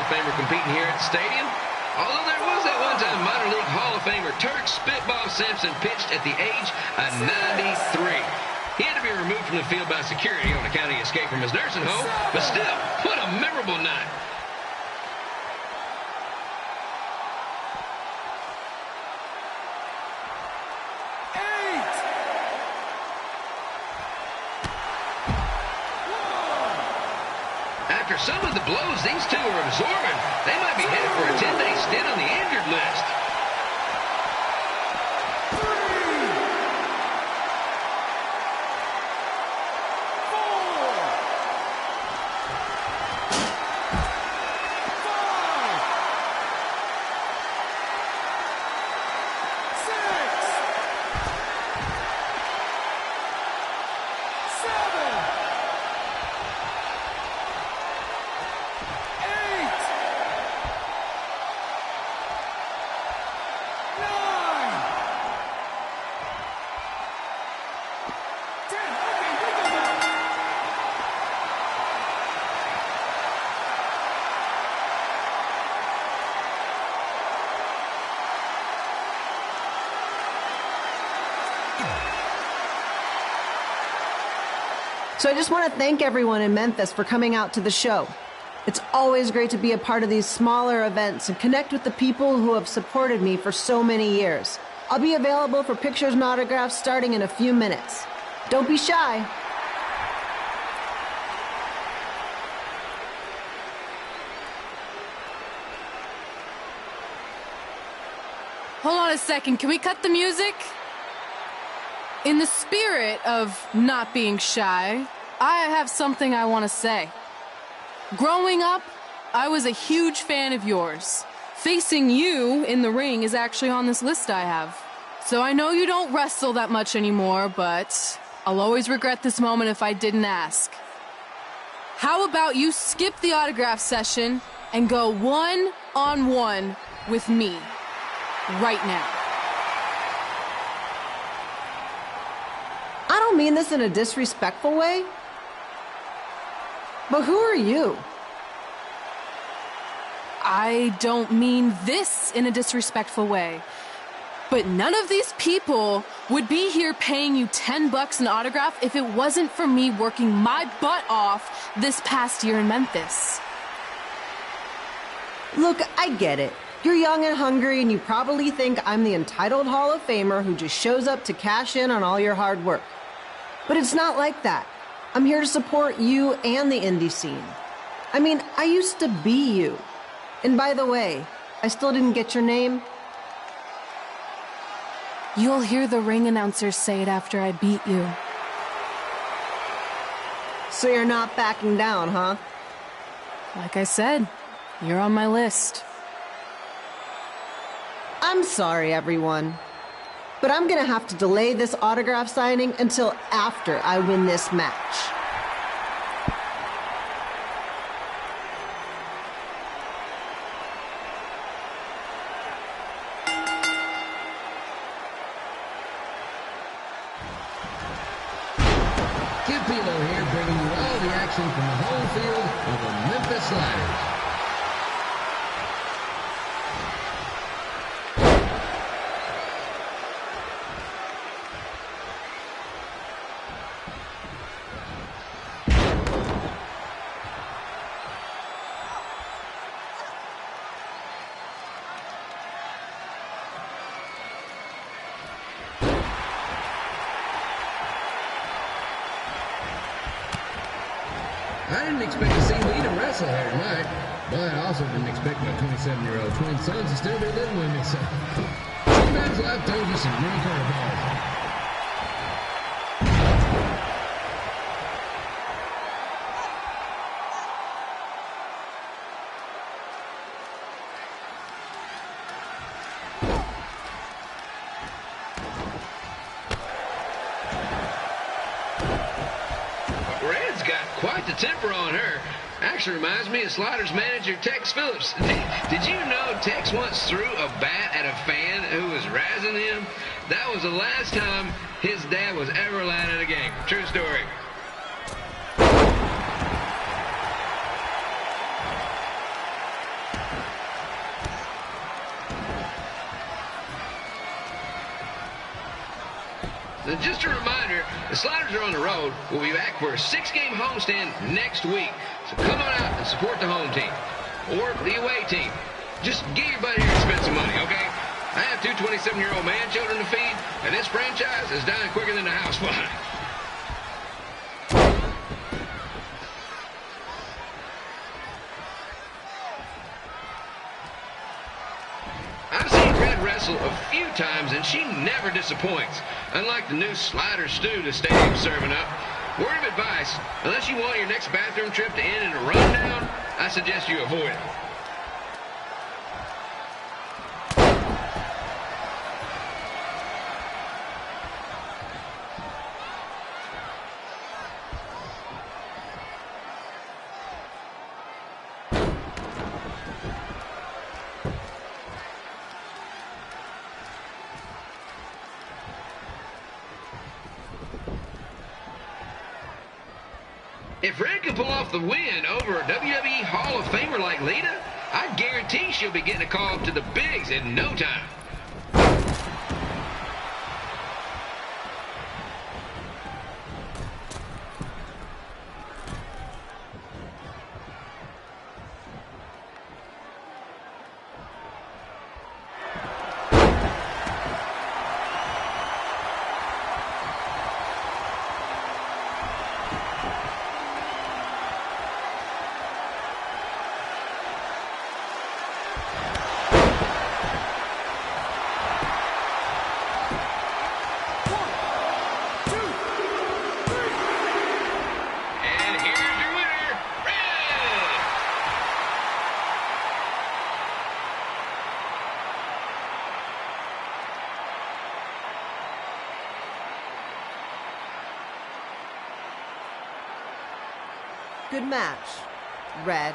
of Famer competing here at the stadium. Although there was that one-time minor league Hall of Famer Turk Spitball Simpson pitched at the age of 93. He had to be removed from the field by security on account of his escape from his nursing home, but still, what a memorable night. After some of the blows these two are absorbing, they might be headed for a 10-day stint on the injured list. So I just want to thank everyone in Memphis for coming out to the show. It's always great to be a part of these smaller events and connect with the people who have supported me for so many years. I'll be available for pictures and autographs starting in a few minutes. Don't be shy. Hold on a second, can we cut the music? In the spirit of not being shy, I have something I want to say. Growing up, I was a huge fan of yours. Facing you in the ring is actually on this list I have. So I know you don't wrestle that much anymore, but I'll always regret this moment if I didn't ask. How about you skip the autograph session and go one-on-one with me right now? I don't mean this in a disrespectful way, but who are you? I don't mean this in a disrespectful way, but none of these people would be here paying you $10 an autograph if it wasn't for me working my butt off this past year in Memphis. Look, I get it. You're young and hungry, and you probably think I'm the entitled Hall of Famer who just shows up to cash in on all your hard work. But it's not like that. I'm here to support you and the indie scene. I mean, I used to be you. And by the way, I still didn't get your name. You'll hear the ring announcers say it after I beat you. So you're not backing down, huh? Like I said, you're on my list. I'm sorry, everyone. But I'm gonna have to delay this autograph signing until after I win this match. Kid Pilo here, bringing you all the action from the home field of the Memphis Sliders. I didn't expect to see Lita wrestle here tonight, but I also didn't expect my 27-year-old twin sons to still be living with me, so sometimes life throws you some real curveballs. Red's got quite the temper on her. Actually reminds me of Sliders manager Tex Phillips. Did you know Tex once threw a bat at a fan who was razzing him? That was the last time his dad was ever allowed at a game. True story. Now, just a reminder, the Sliders are on the road. We'll be back for a 6-game homestand next week. So come on out and support the home team or the away team. Just get your butt here and spend some money, okay? I have 2 27-year-old man children to feed, and this franchise is dying quicker than the house fly. I've seen Red wrestle a few times, and she never disappoints. Unlike the new slider stew the stadium's serving up. Word of advice, unless you want your next bathroom trip to end in a rundown, I suggest you avoid it. If Red can pull off the win over a WWE Hall of Famer like Lita, I guarantee she'll be getting a call up to the bigs in no time. Good match, Red.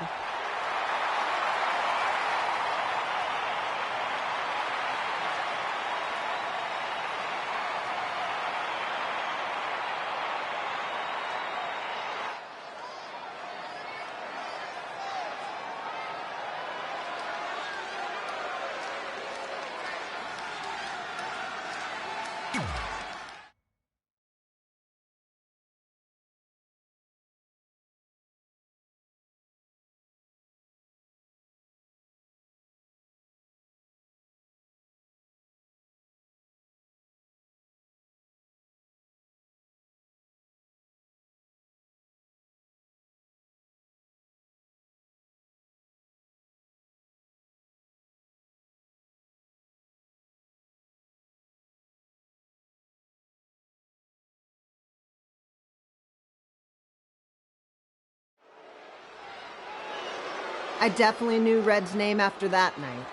I definitely knew Red's name after that night.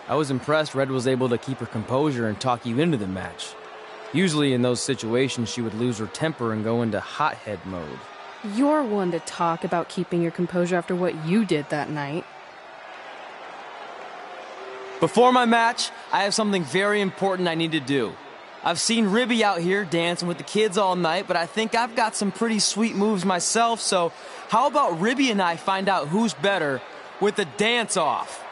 I was impressed Red was able to keep her composure and talk you into the match. Usually in those situations, she would lose her temper and go into hothead mode. You're one to talk about keeping your composure after what you did that night. Before my match, I have something very important I need to do. I've seen Ribby out here dancing with the kids all night, but I think I've got some pretty sweet moves myself, so how about Ribby and I find out who's better with the dance-off?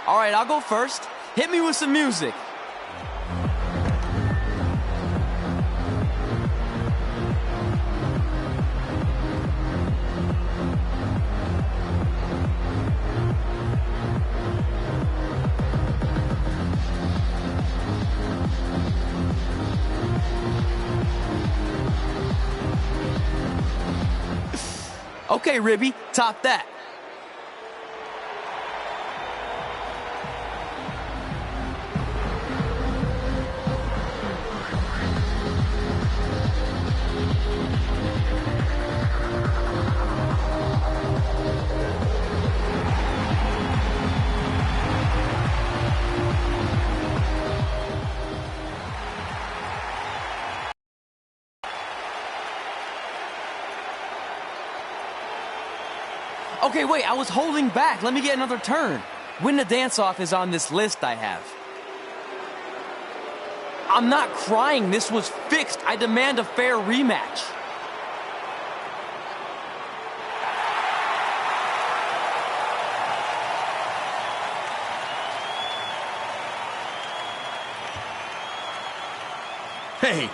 All right, I'll go first. Hit me with some music. Okay, Ribby, top that. Okay, wait, I was holding back. Let me get another turn. Win the dance-off is on this list I have. I'm not crying. This was fixed. I demand a fair rematch. Hey,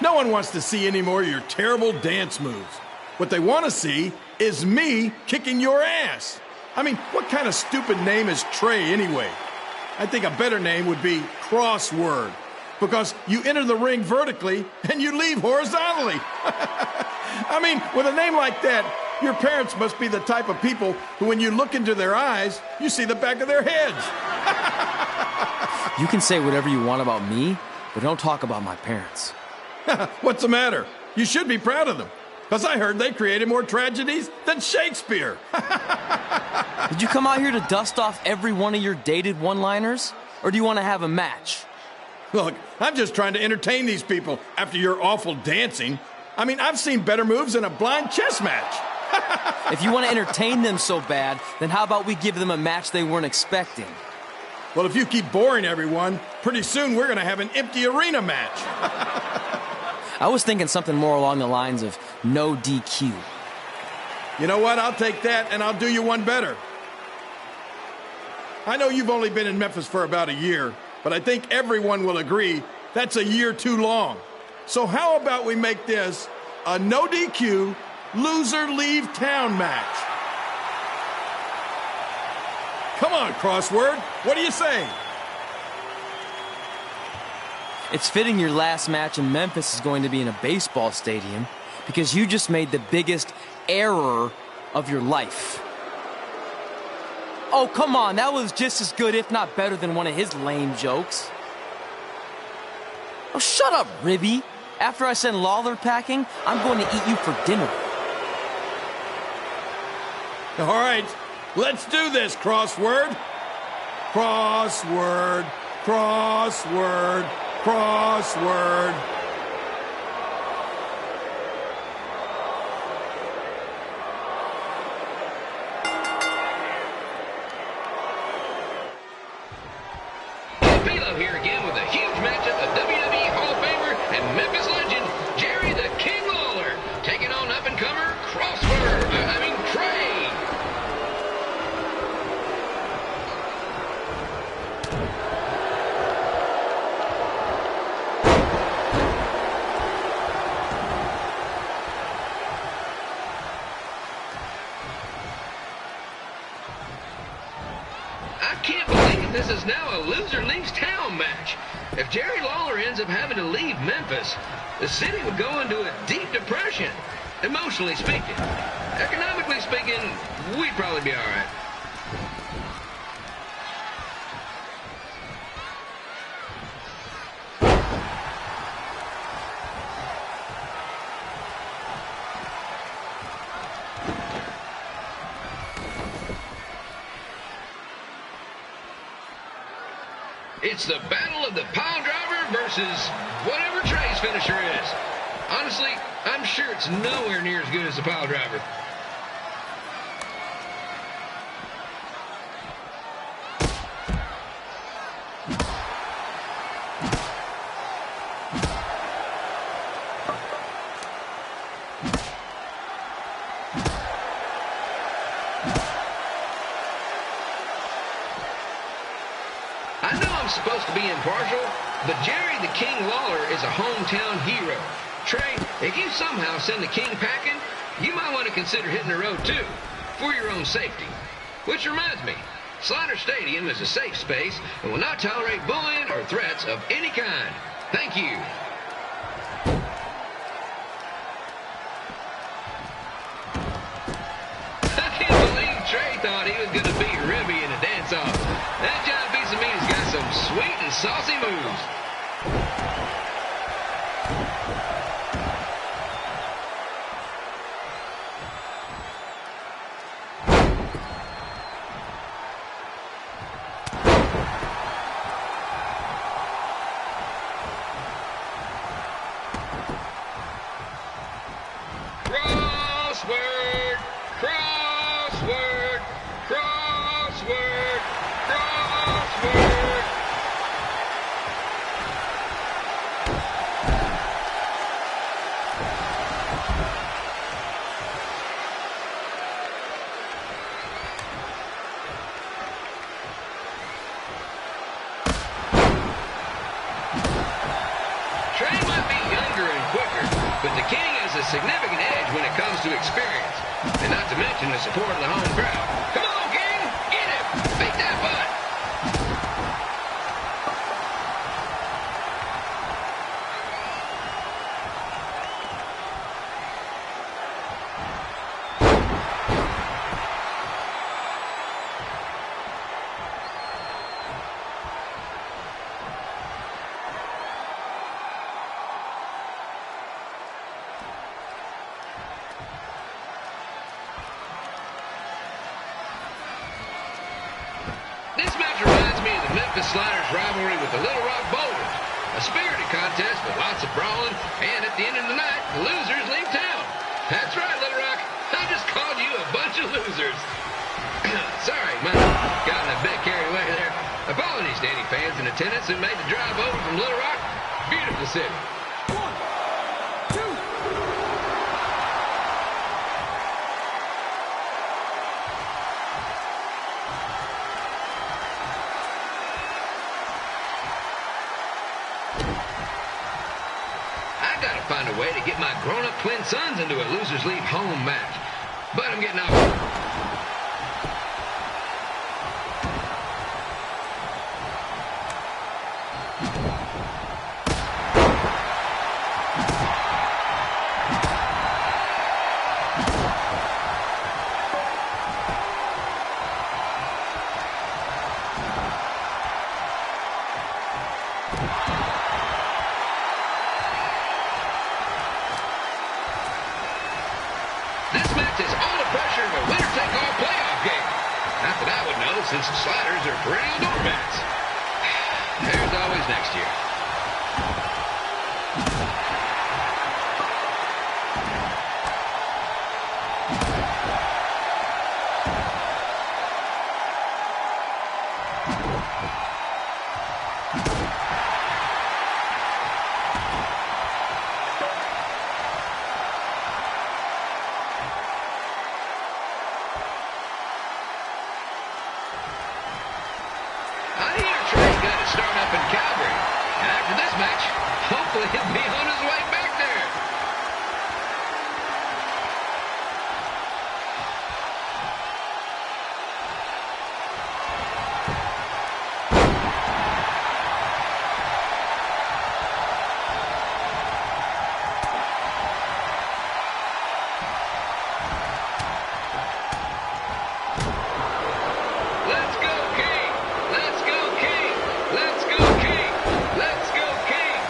no one wants to see any more of your terrible dance moves. What they want to see is me kicking your ass. I mean, what kind of stupid name is Trey anyway? I think a better name would be Crossword, because you enter the ring vertically and you leave horizontally. I mean, with a name like that, your parents must be the type of people who, when you look into their eyes, you see the back of their heads. You can say whatever you want about me, but don't talk about my parents. What's the matter? You should be proud of them, because I heard they created more tragedies than Shakespeare. Did you come out here to dust off every one of your dated one-liners? Or do you want to have a match? Look, I'm just trying to entertain these people after your awful dancing. I mean, I've seen better moves in a blind chess match. If you want to entertain them so bad, then how about we give them a match they weren't expecting? Well, if you keep boring everyone, pretty soon we're going to have an empty arena match. I was thinking something more along the lines of no DQ. You know what? I'll take that, and I'll do you one better. I know you've only been in Memphis for about a year, but I think everyone will agree that's a year too long. So how about we make this a no DQ, loser leave town match? Come on, Crossword. What do you say? It's fitting your last match in Memphis is going to be in a baseball stadium because you just made the biggest error of your life. Oh, come on. That was just as good, if not better, than one of his lame jokes. Oh, shut up, Ribby. After I send Lawler packing, I'm going to eat you for dinner. All right, let's do this, Crossword. Crossword, crossword, crossword. Here again with a huge matchup of WWE Hall of Famer and Memphis legend Jerry the King Lawler taking on up-and-comer Trey. I can't believe this is now a loser leaves town match. If Jerry Lawler ends up having to leave Memphis, the city would go into a deep depression, emotionally speaking. Economically speaking, we'd probably be all right. It's the battle of the pile driver versus whatever Trey's finisher is. Honestly, I'm sure it's nowhere near as good as the pile driver. I know I'm supposed to be impartial, but Jerry the King Lawler is a hometown hero. Trey, if you somehow send the King packing, you might want to consider hitting the road too, for your own safety. Which reminds me, Slider Stadium is a safe space and will not tolerate bullying or threats of any kind. Thank you. I can't believe Trey thought he was going to beat Ribby in a dance-off. That John Piece of Meat has got some sweet and saucy moves. Crossword, crossword, wants to experience. And not to mention the support of the home crowd. Come on, King! Get him! Beat that butt! This match reminds me of the Memphis Sliders rivalry with the Little Rock Boulders. A spirited contest with lots of brawling, and at the end of the night, the losers leave town. That's right, Little Rock. I just called you a bunch of losers. Sorry, might have gotten a bit carried away there. Apologies to any fans in attendance who made the drive over from Little Rock. Beautiful city. Find a way to get my grown-up twin sons into a losers leave home match. But I'm getting off. This match is all the pressure of a winner-take-all playoff game. Not that I would know, since the Sliders are perennial doormats. There's always next year. Start up in Calgary. And after this match, hopefully he'll be on his way back there. Let's go, King! Let's go, King! Let's go, King! Let's go, King!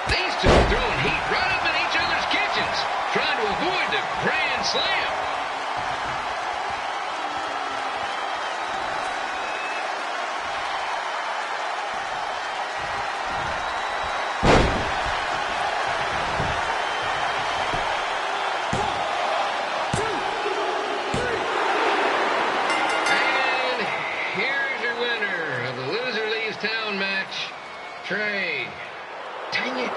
These two are throwing heat right up in each other's kitchens, trying to avoid the Grand Slam. And here's your winner of the Loser Leaves Town match, Trey. Dang it.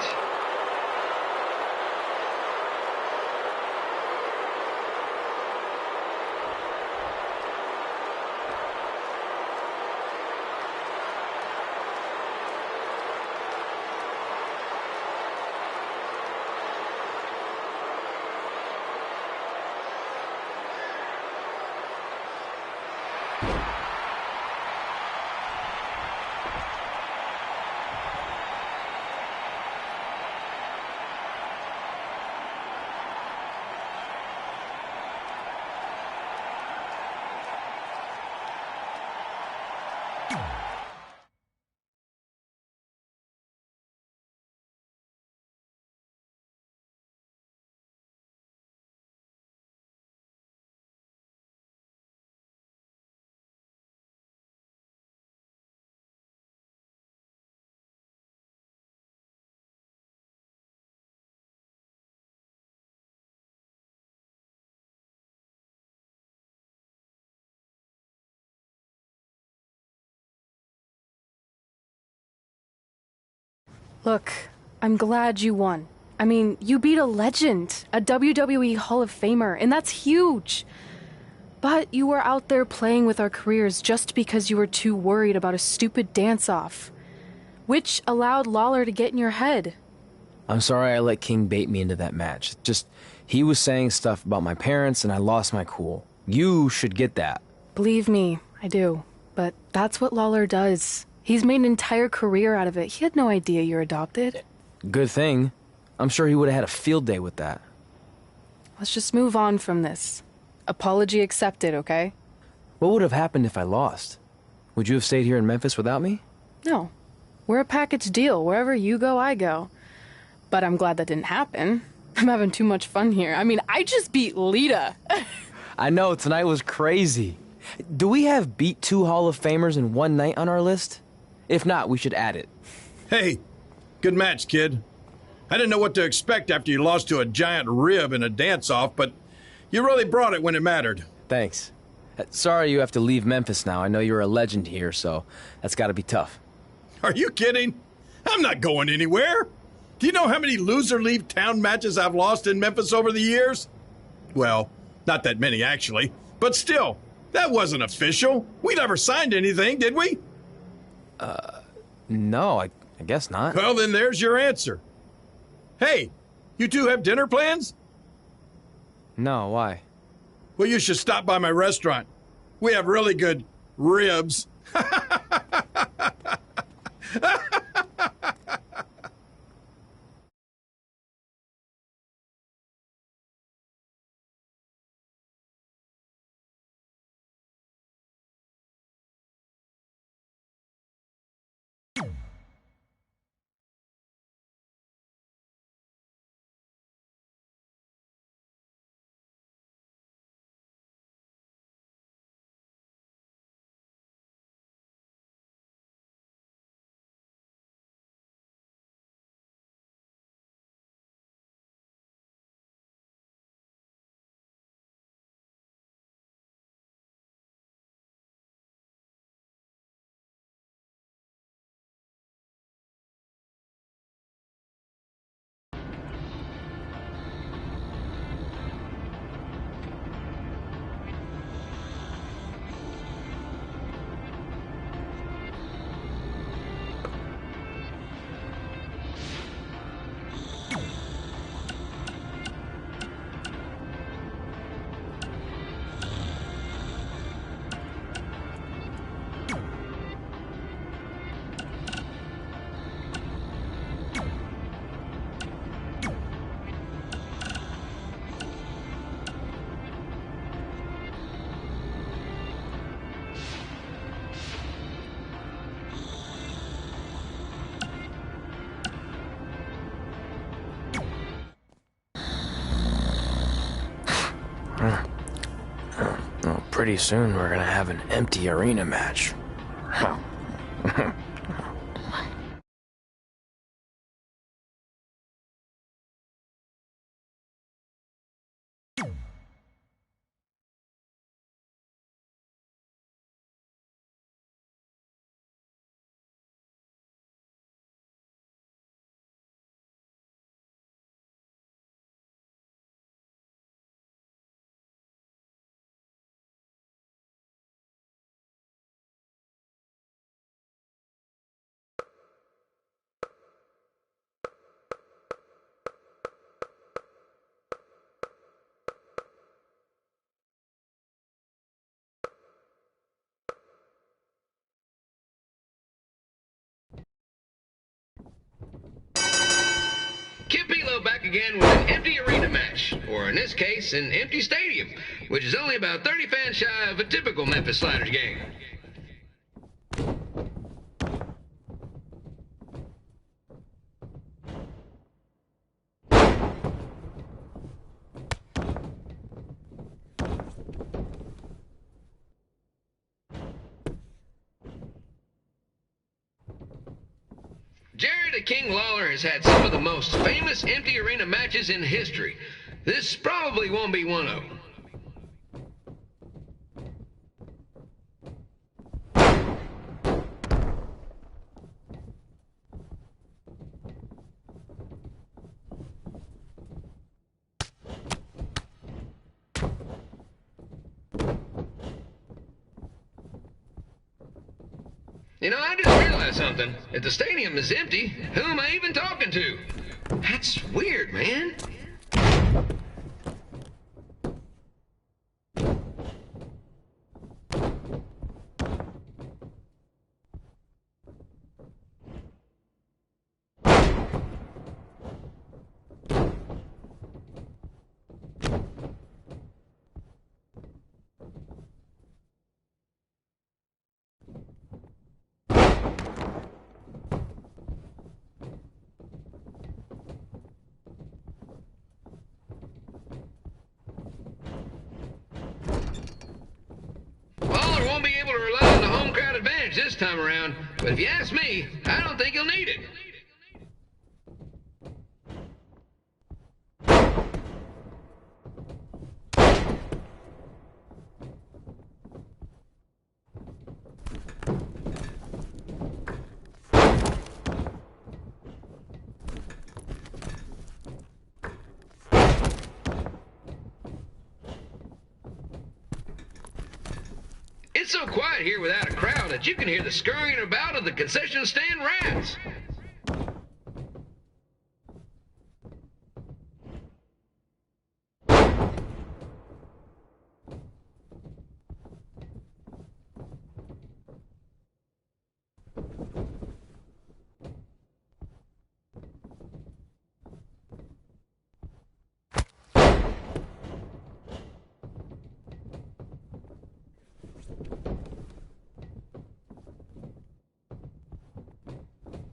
Look, I'm glad you won. I mean, you beat a legend, a WWE Hall of Famer, and that's huge. But you were out there playing with our careers just because you were too worried about a stupid dance-off, which allowed Lawler to get in your head. I'm sorry I let King bait me into that match. Just, he was saying stuff about my parents and I lost my cool. You should get that. Believe me, I do. But that's what Lawler does. He's made an entire career out of it. He had no idea you're adopted. Good thing. I'm sure he would have had a field day with that. Let's just move on from this. Apology accepted, okay? What would have happened if I lost? Would you have stayed here in Memphis without me? No. We're a package deal. Wherever you go, I go. But I'm glad that didn't happen. I'm having too much fun here. I mean, I just beat Lita. I know, tonight was crazy. Do we have beat 2 Hall of Famers in one night on our list? If not, we should add it. Hey, good match, kid. I didn't know what to expect after you lost to a giant rib in a dance-off, but you really brought it when it mattered. Thanks. Sorry you have to leave Memphis now. I know you're a legend here, so that's gotta be tough. Are you kidding? I'm not going anywhere. Do you know how many loser leave town matches I've lost in Memphis over the years? Well, not that many actually, but still, that wasn't official. We never signed anything, did we? No, I guess not. Well, then there's your answer. Hey, you two have dinner plans? No, why? Well, you should stop by my restaurant. We have really good ribs. Well, pretty soon we're gonna have an empty arena match. Campillo back again with an empty arena match, or in this case, an empty stadium, which is only about 30 fans shy of a typical Memphis Sliders game. Jared the King Lawler has had some of the most famous empty arena matches in history. This probably won't be one of them. You know, I just realized something. If the stadium is empty, who am I even talking to? That's weird, man. Pollard won't be able to rely on the home crowd advantage this time around, but if you ask me, I don't think he'll need it. It's so quiet here without a crowd that you can hear the scurrying about of the concession stand rats.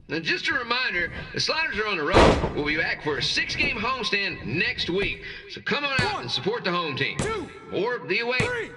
Now, just a reminder, the Sliders are on the road. We'll be back for a 6-game homestand next week. So come on out and support the home team. Or the away.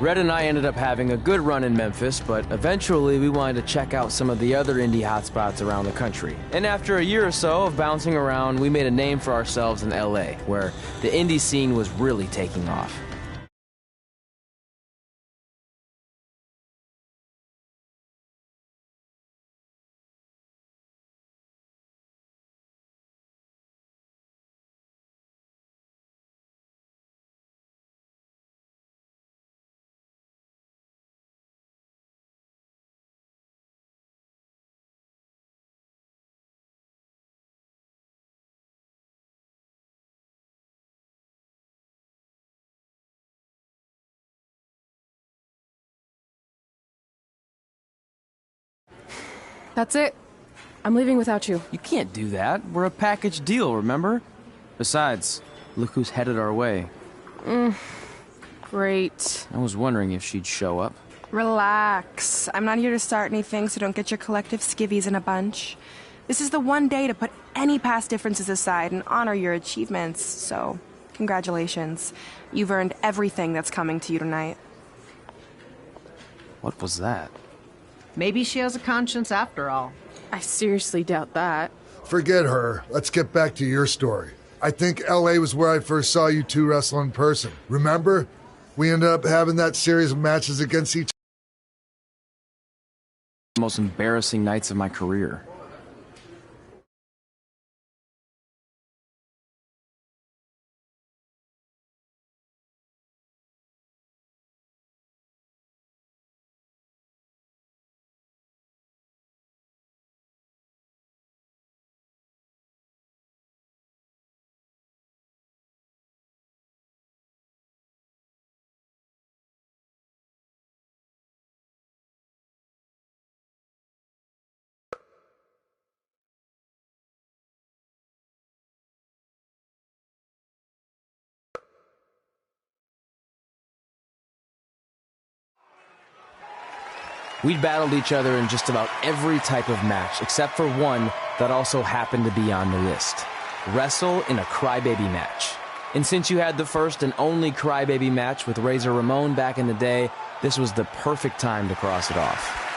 Red and I ended up having a good run in Memphis, but eventually we wanted to check out some of the other indie hotspots around the country. And after a year or so of bouncing around, we made a name for ourselves in LA, where the indie scene was really taking off. That's it. I'm leaving without you. You can't do that. We're a package deal, remember? Besides, look who's headed our way. Great. I was wondering if she'd show up. Relax. I'm not here to start anything, so don't get your collective skivvies in a bunch. This is the one day to put any past differences aside and honor your achievements, so congratulations. You've earned everything that's coming to you tonight. What was that? Maybe she has a conscience after all. I seriously doubt that. Forget her. Let's get back to your story. I think LA was where I first saw you two wrestle in person. Remember? We ended up having that series of matches against each The most embarrassing nights of my career. We'd battled each other in just about every type of match, except for one that also happened to be on the list. Wrestle in a crybaby match. And since you had the first and only crybaby match with Razor Ramon back in the day, this was the perfect time to cross it off.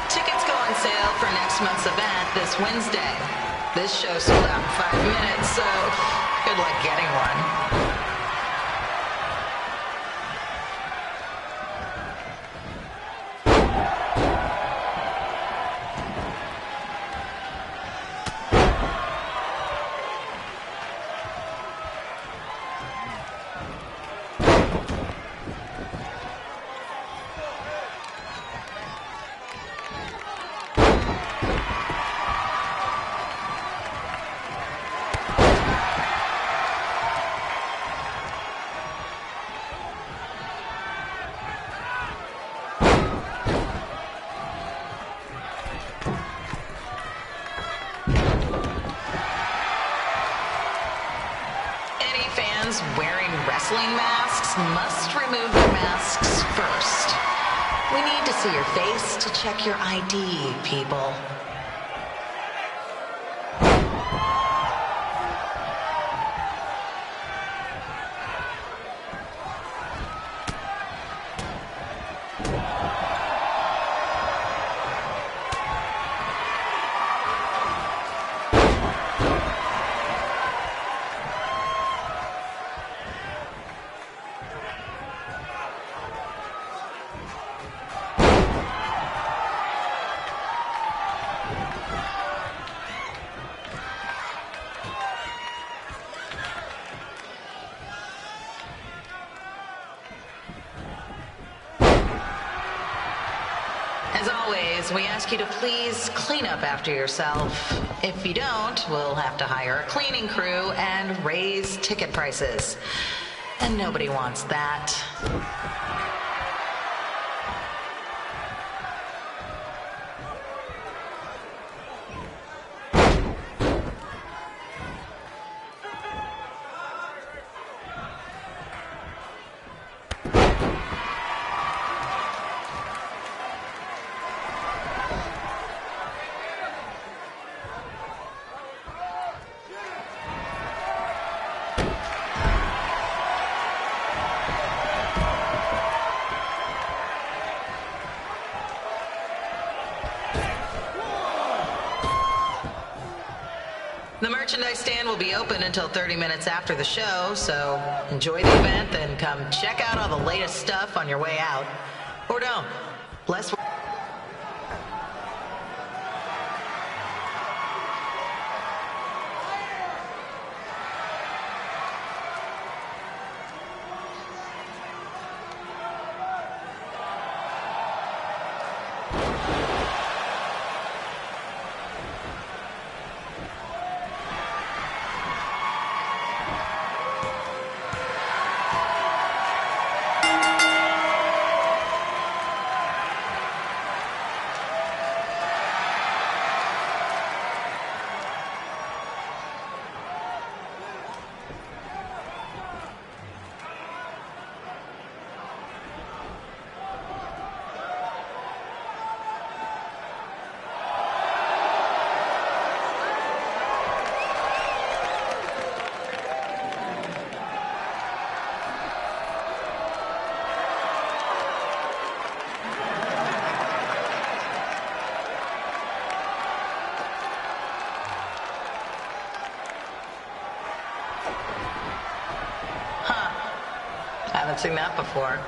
Tickets go on sale for next month's event this Wednesday. This show sold out in 5 minutes, so good luck getting one. Wearing wrestling masks must remove their masks first. We need to see your face to check your ID, people. As always, we ask you to please clean up after yourself. If you don't, we'll have to hire a cleaning crew and raise ticket prices. And nobody wants that. The merchandise stand will be open until 30 minutes after the show, so enjoy the event, then come check out all the latest stuff on your way out. Or don't. Bless. Haven't seen that before.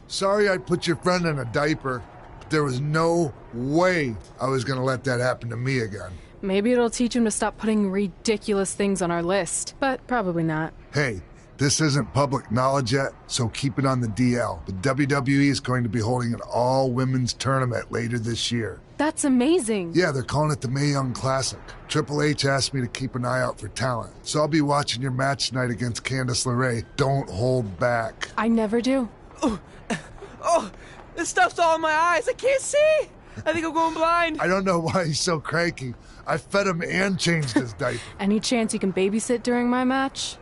Sorry I put your friend in a diaper, but there was no way I was gonna let that happen to me again. Maybe it'll teach him to stop putting ridiculous things on our list, but probably not. Hey, this isn't public knowledge yet, so keep it on the DL. But WWE is going to be holding an all-women's tournament later this year. That's amazing. Yeah, they're calling it the Mae Young Classic. Triple H asked me to keep an eye out for talent, so I'll be watching your match tonight against Candice LeRae. Don't hold back. I never do. Oh, this stuff's all in my eyes. I can't see. I think I'm going blind. I don't know why he's so cranky. I fed him and changed his diaper. Any chance you can babysit during my match?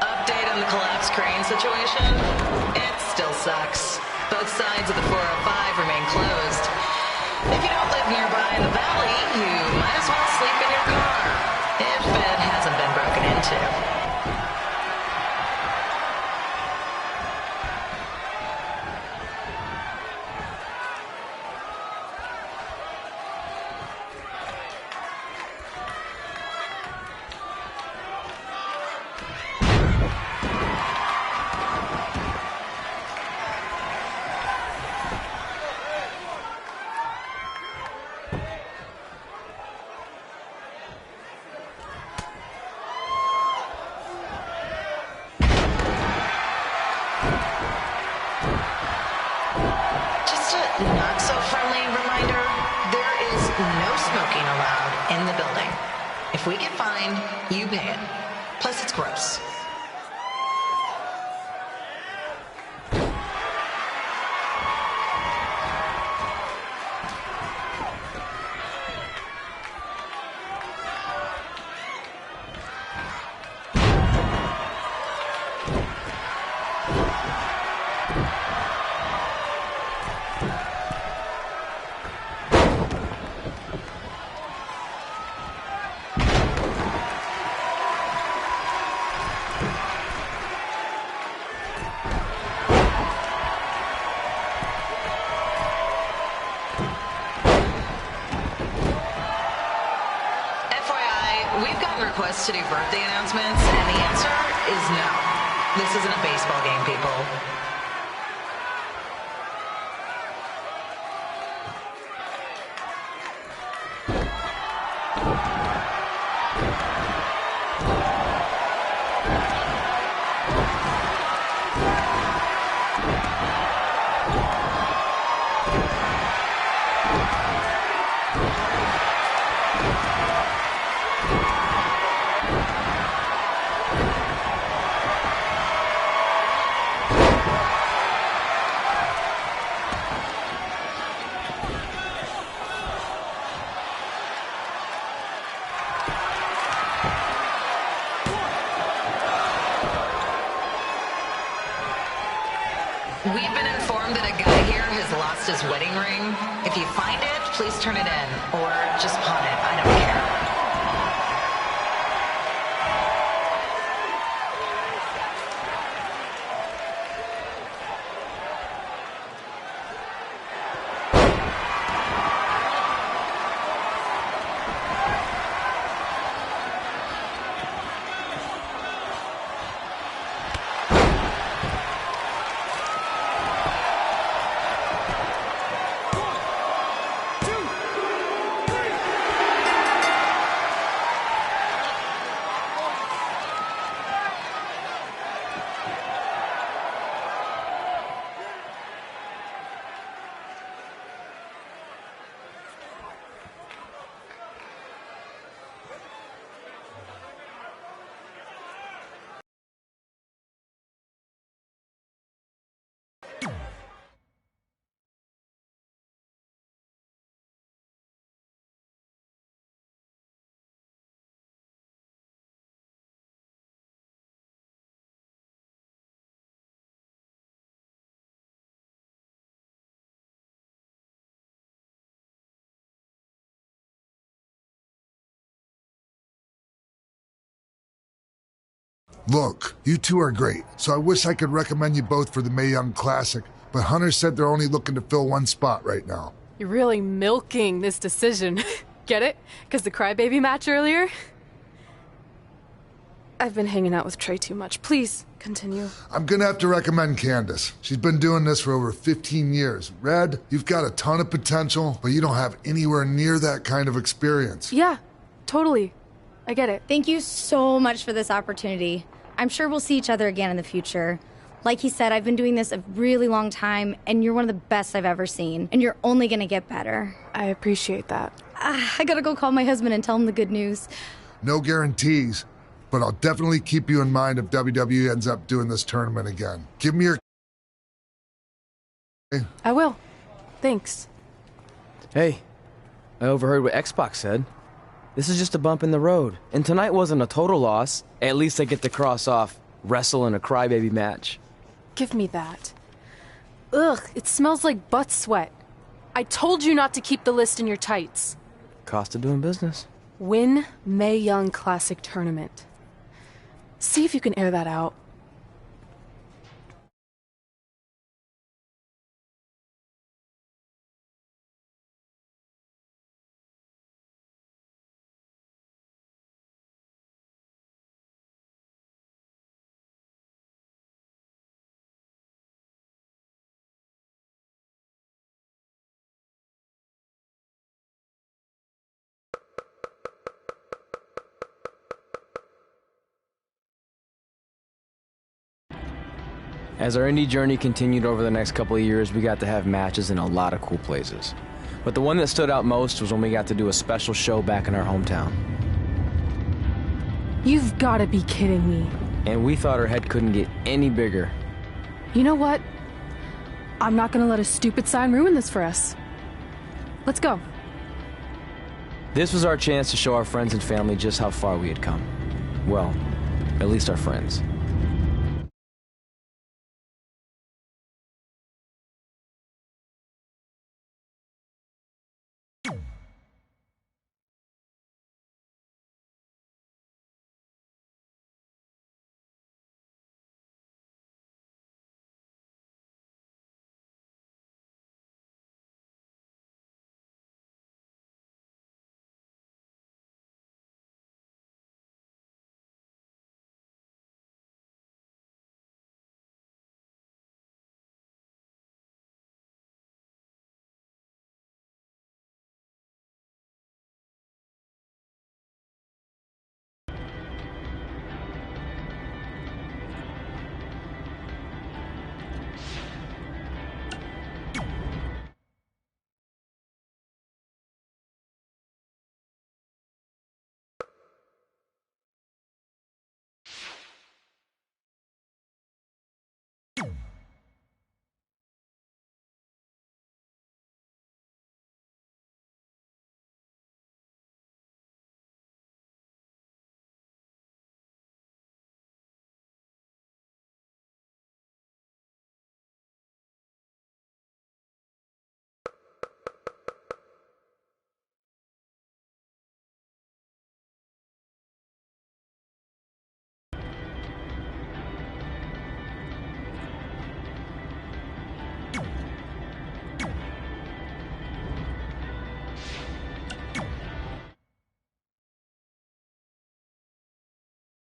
Update on the collapsed crane situation? It still sucks. Both sides of the 405 remain closed. If you don't live nearby in the valley, you might as well sleep in your car. If it hasn't been broken into. Not so friendly reminder, there is no smoking allowed in the building. If we get fined, you pay it. Plus, it's gross. Requests to do birthday announcements, and the answer is no. This isn't a baseball game, people. We've been informed that a guy here has lost his wedding ring. If you find it, please turn it in. Or just pawn it. I don't care. Look, you two are great, so I wish I could recommend you both for the Mae Young Classic, but Hunter said they're only looking to fill one spot right now. You're really milking this decision. Get it? Because the crybaby match earlier? I've been hanging out with Trey too much. Please, continue. I'm gonna have to recommend Candace. She's been doing this for over 15 years. Red, you've got a ton of potential, but you don't have anywhere near that kind of experience. Yeah, totally. I get it. Thank you so much for this opportunity. I'm sure we'll see each other again in the future. Like he said, I've been doing this a really long time, and you're one of the best I've ever seen, and you're only gonna get better. I appreciate that. I gotta go call my husband and tell him the good news. No guarantees, but I'll definitely keep you in mind if WWE ends up doing this tournament again. Give me your... I will. Thanks. Hey, I overheard what Xbox said. This is just a bump in the road, and tonight wasn't a total loss. At least I get to cross off wrestle in a crybaby match. Give me that. Ugh, it smells like butt sweat. I told you not to keep the list in your tights. Cost of doing business. Win Mae Young Classic Tournament. See if you can air that out. As our indie journey continued over the next couple of years, we got to have matches in a lot of cool places. But the one that stood out most was when we got to do a special show back in our hometown. You've got to be kidding me. And we thought our head couldn't get any bigger. You know what? I'm not gonna let a stupid sign ruin this for us. Let's go. This was our chance to show our friends and family just how far we had come. Well, at least our friends.